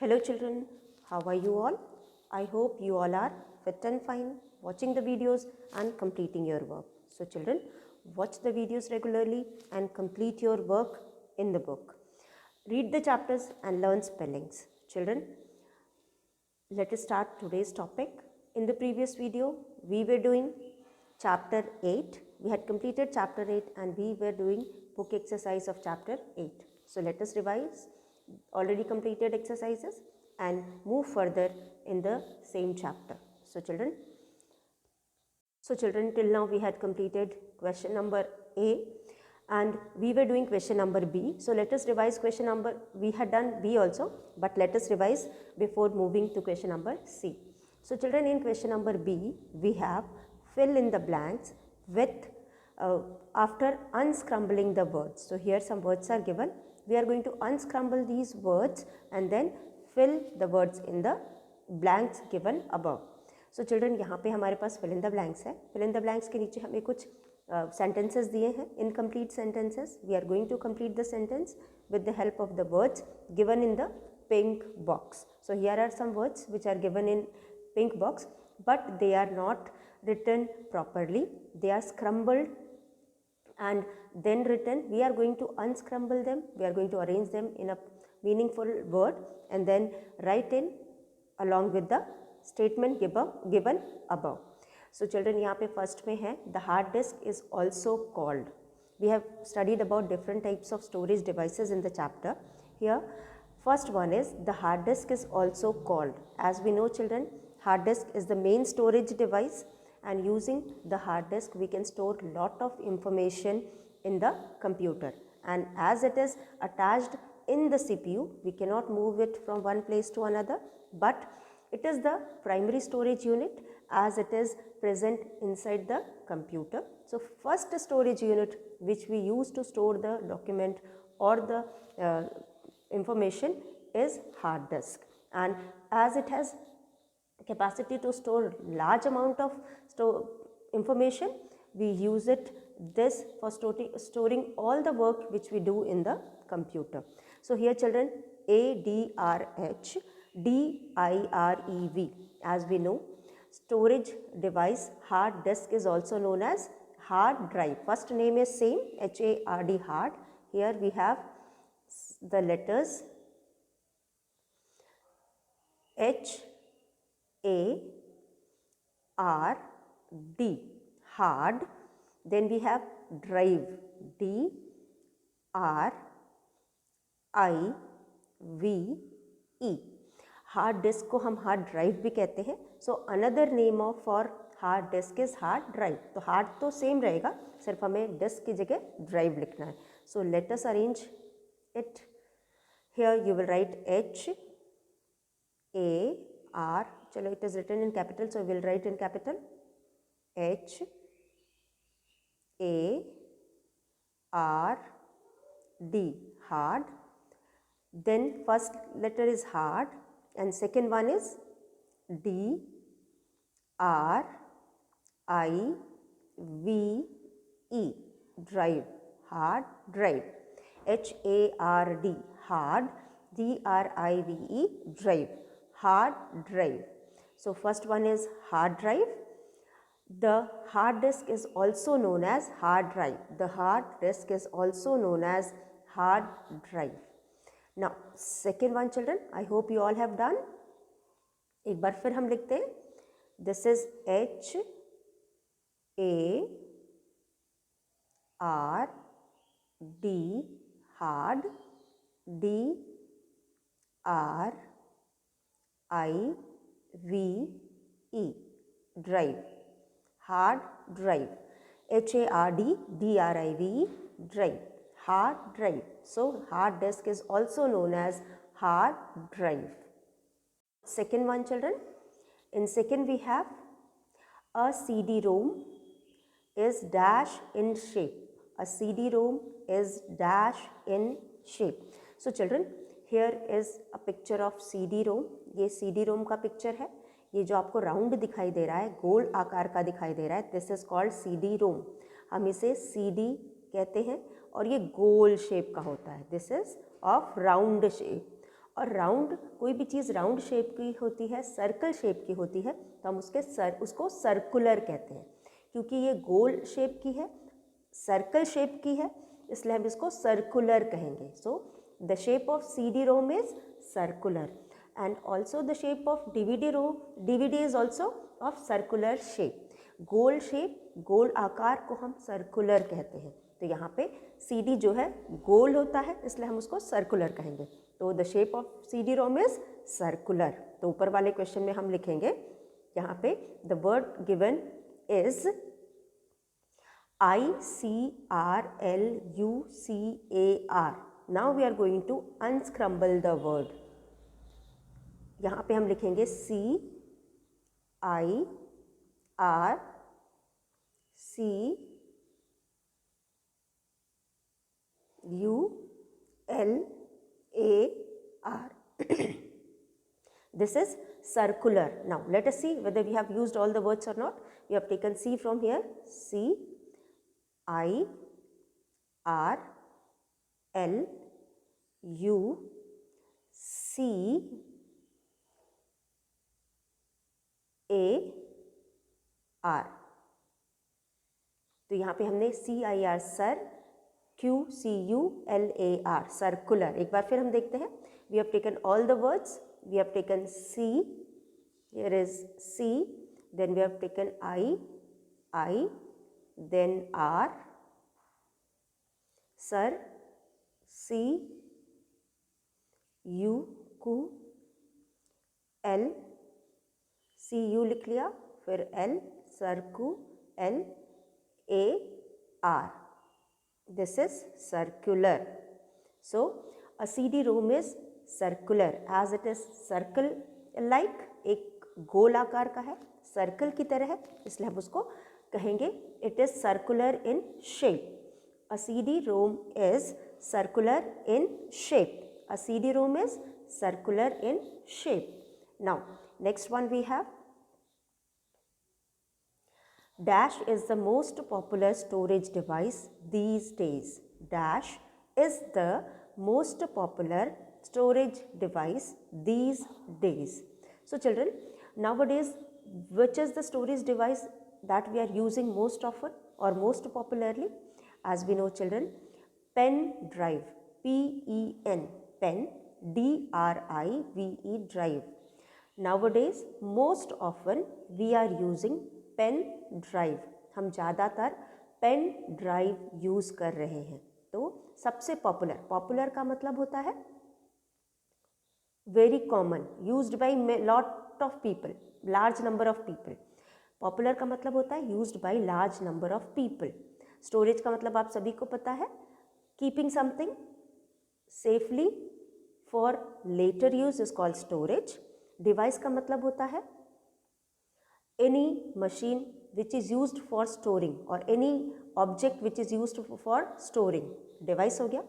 Hello children, how are you all? I hope you all are fit and fine, watching the videos and completing your work. So children, watch the videos regularly and complete your work in the book. Read the chapters and learn spellings. Children, let us start today's topic. In the previous video, we were doing chapter 8. We had completed chapter 8 and we were doing book exercise of chapter 8. So let us revise already completed exercises and move further in the same chapter. So children, till now we had completed question number A and we were doing question number B. So let us revise question number, we had done B also, but let us revise before moving to question number C. So children, in question number B, we have fill in the blanks with after unscrambling the words. So here some words are given. We are going to unscramble these words and then fill the words in the blanks given above. So children यहाँ पे हमारे पास fill in the blanks है. Fill in the blanks के नीचे हमें कुछ sentences दिए हैं, incomplete sentences. We are going to complete the sentence with the help of the words given in the pink box. So here are some words which are given in pink box but they are not written properly. They are scrambled and then written. We are going to unscramble them. We are going to arrange them in a meaningful word and then write in along with the statement given above. So children, यहाँ पे first में है the hard disk is also called. We have studied about different types of storage devices in the chapter. Here first one is the hard disk is also called. As we know children, hard disk is the main storage device and using the hard disk we can store lot of information in the computer, and as it is attached in the CPU we cannot move it from one place to another, but it is the primary storage unit as it is present inside the computer. So first storage unit which we use to store the document or the information is hard disk, and as it has capacity to store large amount of information, we use this for storing all the work which we do in the computer. So here children, ADRH DIREV, as we know, storage device hard disk is also known as hard drive. First name is same, HARD, hard. Here we have the letters HARD, hard. Then we have drive, DRIVE. Hard disk को हम hard drive भी कहते हैं. So another name of for hard disk is hard drive. तो hard तो same रहेगा, सिर्फ हमें डिस्क की जगह ड्राइव लिखना है. So let us arrange it. Here you will write HAR. चलो, it is written in capital, so will write in capital HARD, hard. Then first letter is hard and second one is DRIVE, drive, hard drive. HARD, hard. DRIVE, drive, hard drive. So first one is hard drive. The hard disk is also known as hard drive. The hard disk is also known as hard drive. Now second one children, I hope you all have done. एक बार फिर हम लिखते हैं. This is HARD, hard. DRIVE, drive, hard drive. HARD, DRIVE, drive, hard drive. So hard disk is also known as hard drive. Second one children, in second we have a CD-ROM is dash in shape. A CD-ROM is dash in shape. So children, here is a picture of CD-ROM. ये CD-ROM का picture है. ये जो आपको round दिखाई दे रहा है, गोल आकार का दिखाई दे रहा है, दिस इज कॉल्ड CD-ROM. हम इसे CD कहते हैं और ये गोल शेप का होता है. This is of round shape. और राउंड, कोई भी चीज़ राउंड शेप की होती है, सर्कल शेप की होती है, तो हम उसको सर्कुलर कहते हैं। क्योंकि ये गोल शेप की है, सर्कल शेप की है, इसलिए हम इसको सर्कुलर कहेंगे। So the shape of CD-ROM is circular and also the shape of DVD is also of circular shape. गोल शेप, गोल आकार को हम सर्कुलर कहते हैं। तो यहाँ पे CD जो है गोल होता है, इसलिए हम उसको सर्कुलर कहेंगे। तो the shape of CD-ROM is circular. तो ऊपर वाले क्वेश्चन में हम लिखेंगे यहाँ पे the word given is ICRLUCAR। Now we are going to unscramble the word. यहाँ पे हम लिखेंगे CIRCULAR. This is circular. Now let us see whether we have used all the words or not. We have taken C from here. CIRLUCAR। तो यहाँ पे हमने CIR sir, QCULAR circular. एक बार फिर हम देखते हैं। We have taken all the words. We have taken C. Here is C. Then we have taken I, then R, sir, C, U, Q, L, C U लिख लिया, फिर L, सर्कु, L, A, R. This is circular. So a CD-ROM is circular as it is circle like, एक गोल आकार का है, circle की तरह है, इसलिए हम उसको कहेंगे it is circular in shape. A CD-ROM is circular in shape. A CD-ROM is circular in shape. Now next one we have Dash is the most popular storage device these days. Dash is the most popular storage device these days. So children, nowadays which is the storage device that we are using most often or most popularly? As we know children, pen drive, PEN, pen, DRIVE, drive. Nowadays most often we are using pen drive. हम ज़्यादातर pen drive use कर रहे हैं। तो सबसे popular का मतलब होता है very common, used by lot of people, large number of people. Popular का मतलब होता है used by large number of people. Storage का मतलब आप सभी को पता है, keeping something safely for later use is called storage. Device का मतलब होता है any machine which is used for storing or any object which is used for storing, device हो गया।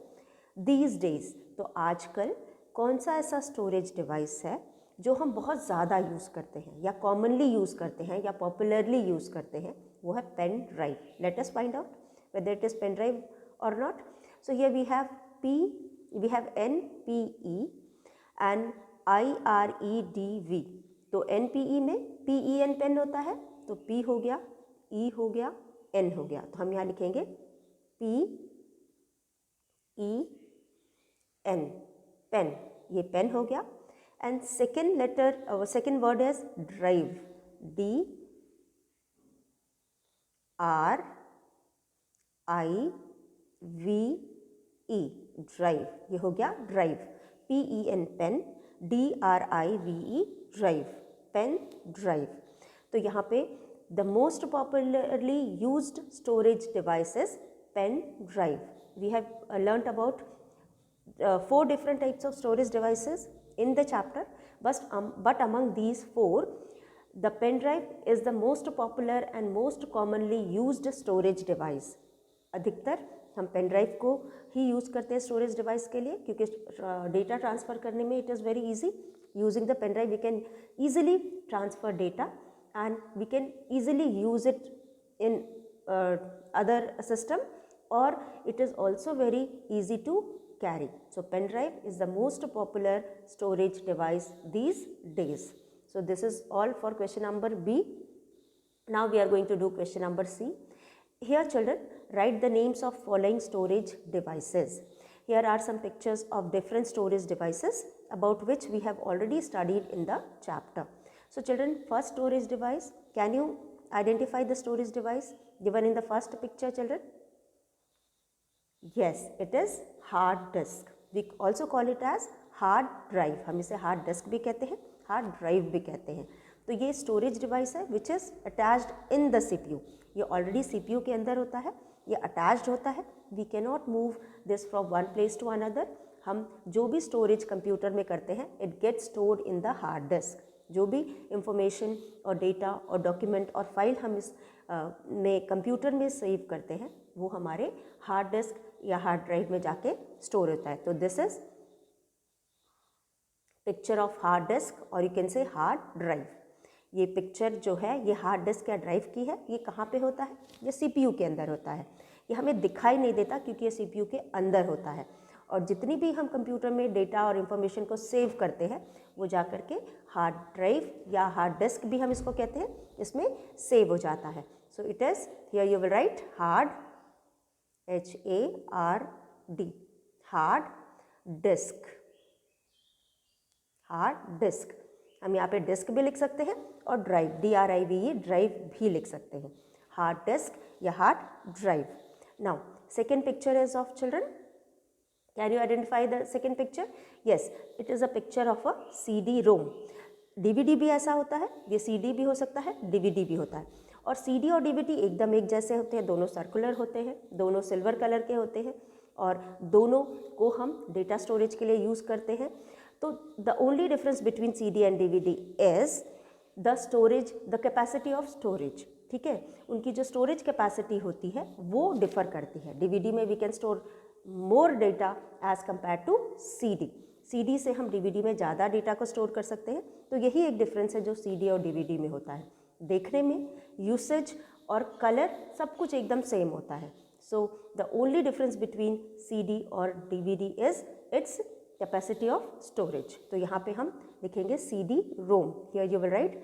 These days, तो आजकल कौन सा ऐसा स्टोरेज डिवाइस है जो हम बहुत ज़्यादा यूज़ करते हैं या कॉमनली यूज़ करते हैं या पॉपुलरली यूज़ करते हैं? वो है pen drive. Let us find out whether it is pen drive or not. So here we have NPE and IREDV. तो NPE में PEN पेन होता है, तो P हो गया, E हो गया, N हो गया। तो हम यहाँ लिखेंगे PEN, पेन, ये पेन हो गया। And second word is drive, DRIVE, drive, ये हो गया drive. PEN pen, DRIVE drive, pen drive. तो यहाँ पे the most popularly used storage devices pen drive. We have learned about 4 different types of storage devices in the chapter, but among these 4 the pen drive is the most popular and most commonly used storage device. अधिकतर हम pen drive को ही use करते हैं storage device के लिए, क्योंकि data transfer करने में it is very easy. Using the pen drive we can easily transfer data and we can easily use it in other system, or it is also very easy to carry. So pen drive is the most popular storage device these days. So this is all for question number B. Now we are going to do question number C. Here children, write the names of following storage devices. Here are some pictures of different storage devices about which we have already studied in the chapter. So children, first storage device, can you identify the storage device given in the first picture children? Yes, it is hard disk. We also call it as hard drive. हम इसे hard disk भी कहते हैं, hard drive भी कहते हैं. तो ये storage device है which is attached in the CPU. ये already CPU के अंदर होता है, ये attached होता है. We cannot move this from one place to another. हम जो भी storage कंप्यूटर में करते हैं, it gets stored in the hard disk. जो भी इंफॉर्मेशन और डेटा और डॉक्यूमेंट और फाइल हम इस में कंप्यूटर में सेव करते हैं वो हमारे हार्ड डिस्क या हार्ड ड्राइव में जाके स्टोर होता है. तो this is picture of hard disk और you can say hard drive. ये पिक्चर जो है ये हार्ड डिस्क या ड्राइव की है. ये कहाँ पे होता है? ये सीपीयू के अंदर होता है. ये हमें दिखाई नहीं देता क्योंकि ये सीपीयू के अंदर होता है. और जितनी भी हम कंप्यूटर में डेटा और इन्फॉर्मेशन को सेव करते हैं वो जा कर के हार्ड ड्राइव या हार्ड डिस्क भी हम इसको कहते हैं, इसमें सेव हो जाता है. So it is here you will right hard HARD hard disk. Hard disk हम यहाँ पे डिस्क भी लिख सकते हैं और ड्राइव DRIVE ड्राइव भी लिख सकते हैं. हार्ड डिस्क या hard drive. Now second picture is of children. Can you identify the second picture? Yes, it is a picture of a CD-ROM. DVD भी ऐसा होता है, ये CD भी हो सकता है, DVD भी होता है. और CD और DVD एकदम एक जैसे होते हैं, दोनों सर्कुलर होते हैं, दोनों सिल्वर कलर के होते हैं और दोनों को हम डेटा स्टोरेज के लिए यूज़ करते हैं. तो the only difference between CD and DVD is the storage, the capacity of storage. ठीक है, उनकी जो स्टोरेज कैपेसिटी होती है वो डिफ़र करती है. DVD में we can store more data as compare to CD. CD से हम DVD में ज़्यादा डेटा को स्टोर कर सकते हैं. तो यही एक डिफरेंस है जो CD और DVD में होता है. देखने में यूसेज और कलर सब कुछ एकदम सेम होता है. So the only difference between CD और DVD is its capacity of storage. तो यहाँ पे हम लिखेंगे CD-ROM. Here you will right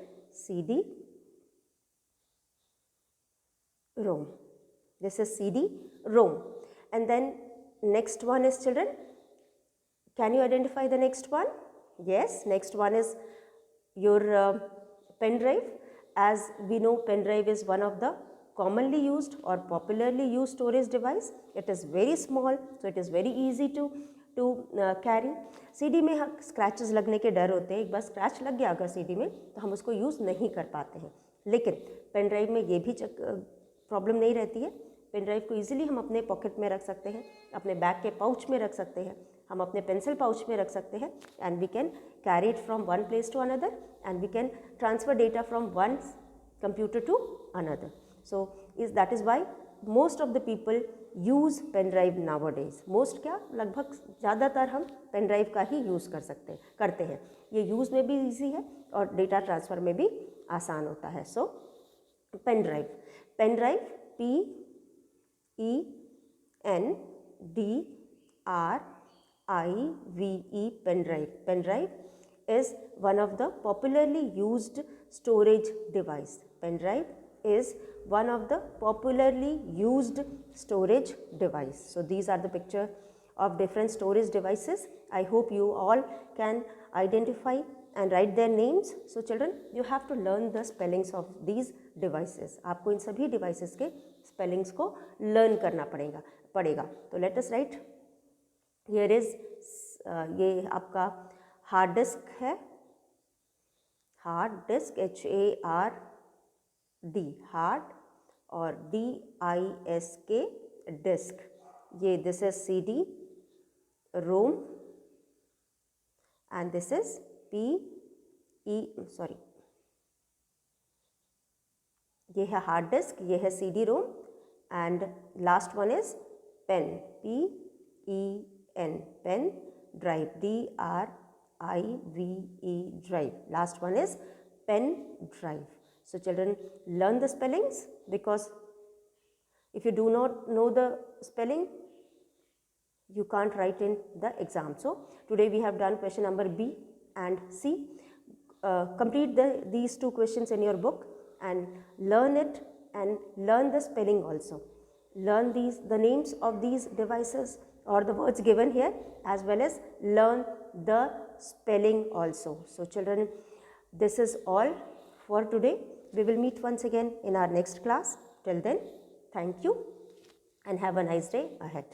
CD-ROM. This is CD-ROM. And then next one is children, can you identify the next one? Yes, next one is your pen drive. As we know, pen drive is one of the commonly used or popularly used storage device. It is very small, so it is very easy to carry. CD में हम scratches लगने के डर होते हैं. एक बार scratch लग गया अगर CD में तो हम उसको यूज़ नहीं कर पाते हैं. लेकिन पेन ड्राइव में ये भी प्रॉब्लम नहीं रहती है. पेन ड्राइव को इजीली हम अपने पॉकेट में रख सकते हैं, अपने बैग के पाउच में रख सकते हैं, हम अपने पेंसिल पाउच में रख सकते हैं. And we can carry it from one place to another and we can transfer data from one computer to another. So that is why most of the people use pen drive nowadays. Most क्या, लगभग ज़्यादातर हम pen drive का ही use करते हैं. ये use में भी ईजी है और डेटा ट्रांसफ़र में भी आसान होता है. So pen drive PENDRIVE pen drive is one of the popularly used storage device. Pen drive is one of the popularly used storage device. So these are the picture of different storage devices. I hope you all can identify and write their names. So children, you have to learn the spellings of these devices. आपको इन सभी devices के spellings को learn करना पड़ेगा. तो let us write. Here is ये आपका hard disk है. हार्ड डिस्क HARD हार्ड और DISK डिस्क. ये this is CD-ROM and this is ये है हार्ड डिस्क, ये है CD-ROM and last one is pen pen drive DRIVE drive. Last one is pen drive. So children, learn the spellings because if you do not know the spelling you can't write in the exam. So today we have done question number B and C. Complete these two questions in your book and learn it, and learn the spelling also. Learn the names of these devices or the words given here, as well as learn the spelling also. So children, this is all for today. We will meet once again in our next class. Till then, thank you and have a nice day ahead.